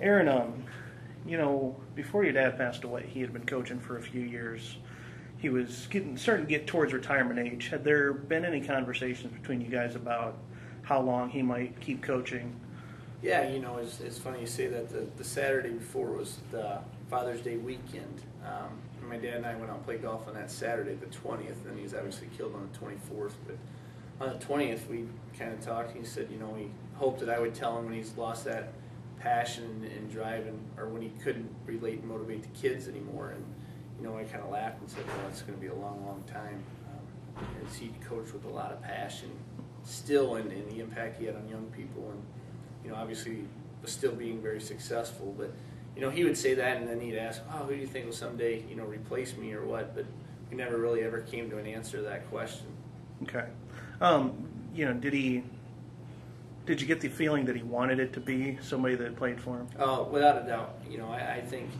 Aaron, before your dad passed away, he had been coaching for a few years. He was starting to get towards retirement age. Had there been any conversations between you guys about how long he might keep coaching? Yeah, it's funny you say that. The Saturday before was the Father's Day weekend. And my dad and I went out and played golf on that Saturday, the 20th, and he was obviously killed on the 24th. But on the 20th, we kind of talked, and he said, he hoped that I would tell him when he's lost that passion and drive, or when he couldn't relate and motivate the kids anymore. And, I kind of laughed and said, well, it's going to be a long, long time. As he coached with a lot of passion still, and the impact he had on young people, and, obviously was still being very successful. But, he would say that, and then he'd ask, oh, who do you think will someday, replace me or what? But we never really ever came to an answer to that question. Okay. Did you get the feeling that he wanted it to be somebody that played for him? Oh, without a doubt. I think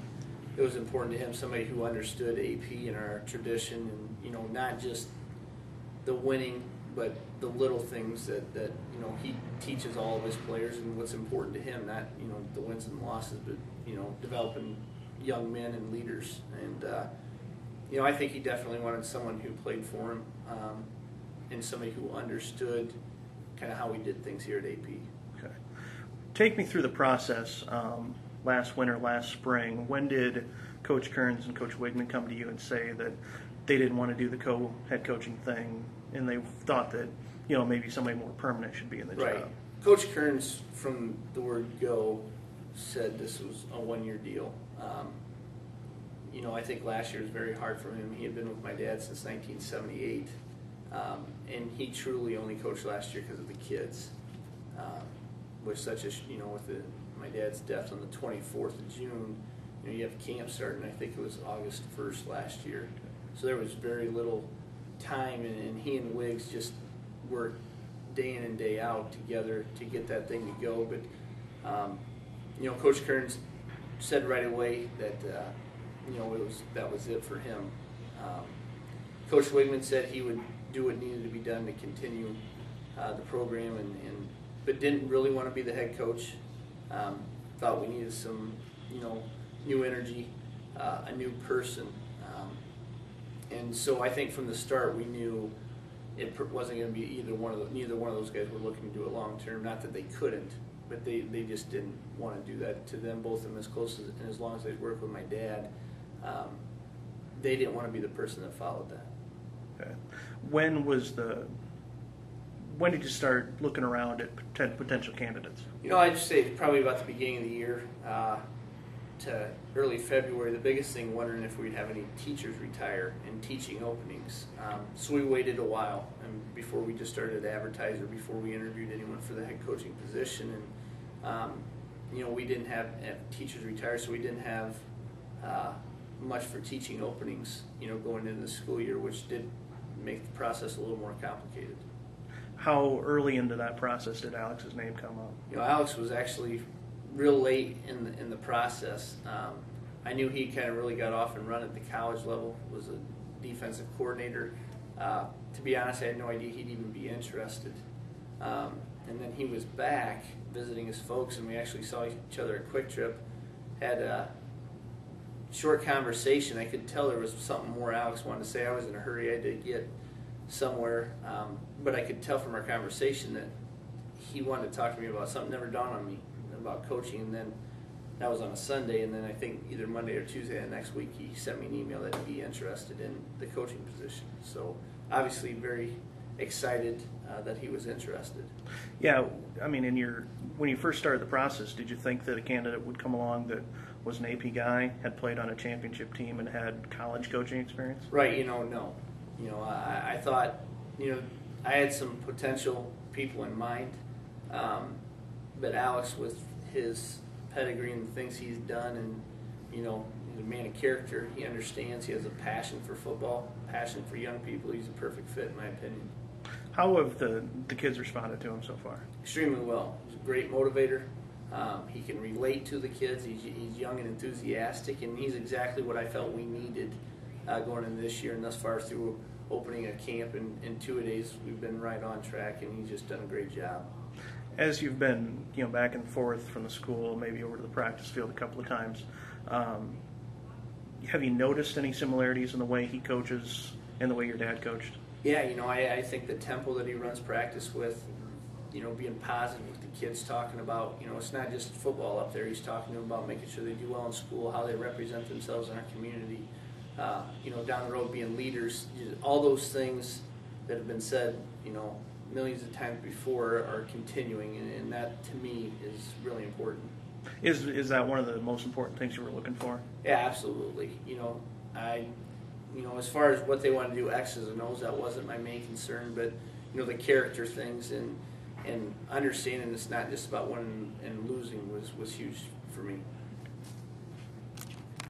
it was important to him, somebody who understood AP and our tradition, and, not just the winning, but the little things that he teaches all of his players, and what's important to him, not, the wins and losses, but, developing young men and leaders. And, I think he definitely wanted someone who played for him, and somebody who understood kind of how we did things here at AP. Okay. Take me through the process. Last winter, last spring, when did Coach Kearns and Coach Wigman come to you and say that they didn't want to do the co-head coaching thing, and they thought that maybe somebody more permanent should be in the right. job? Coach Kearns, from the word go, said this was a one-year deal. I think last year was very hard for him. He had been with my dad since 1978. And he truly only coached last year because of the kids. With such a, with my dad's death on the 24th of June, you have camp starting, I think it was August 1st last year. So there was very little time, and he and Wiggs just worked day in and day out together to get that thing to go. But, Coach Kearns said right away that, that was it for him. Coach Wigman said he would do what needed to be done to continue the program, but didn't really want to be the head coach. Thought we needed some, new energy, a new person. And so I think from the start we knew it wasn't going to be neither one of those guys were looking to do it long term. Not that they couldn't, but they just didn't want to do that to them, both of them, as close and as long as they worked with my dad. They didn't want to be the person that followed that. Okay. When did you start looking around at potential candidates? I'd just say probably about the beginning of the year to early February. The biggest thing, wondering if we'd have any teachers retire and teaching openings. So we waited a while, and before we just started to advertise, or before we interviewed anyone for the head coaching position. And we didn't have teachers retire, so we didn't have much for teaching openings, going into the school year, which did make the process a little more complicated. How early into that process did Alex's name come up? Alex was actually real late in the process. I knew he kind of really got off and run at the college level, was a defensive coordinator. To be honest, I had no idea he'd even be interested. And then he was back visiting his folks, and we actually saw each other at Quick Trip, had a short conversation. I could tell there was something more Alex wanted to say. I was in a hurry. I had to get somewhere. But I could tell from our conversation that he wanted to talk to me about something. Never dawned on me about coaching. And then that was on a Sunday. And then I think either Monday or Tuesday of next week, he sent me an email that he'd be interested in the coaching position. So obviously very excited that he was interested. Yeah, I mean, when you first started the process, did you think that a candidate would come along that was an AP guy, had played on a championship team, and had college coaching experience? Right, no. I thought, I had some potential people in mind, but Alex, with his pedigree and the things he's done, and, he's a man of character. He understands. He has a passion for football, passion for young people. He's a perfect fit, in my opinion. How have the kids responded to him so far? Extremely well. He's a great motivator. He can relate to the kids. He's young and enthusiastic, and he's exactly what I felt we needed going into this year. And thus far, through opening a camp in 2 days, we've been right on track, and he's just done a great job. As you've been, back and forth from the school, maybe over to the practice field a couple of times, have you noticed any similarities in the way he coaches and the way your dad coached? Yeah, I think the tempo that he runs practice with, being positive with the kids, talking about, it's not just football up there. He's talking to them about making sure they do well in school, how they represent themselves in our community, down the road being leaders. All those things that have been said, millions of times before are continuing, and that to me is really important. Is that one of the most important things you were looking for? Yeah, absolutely. As far as what they want to do, X's and O's, that wasn't my main concern, but the character things and understanding it's not just about winning and losing was huge for me.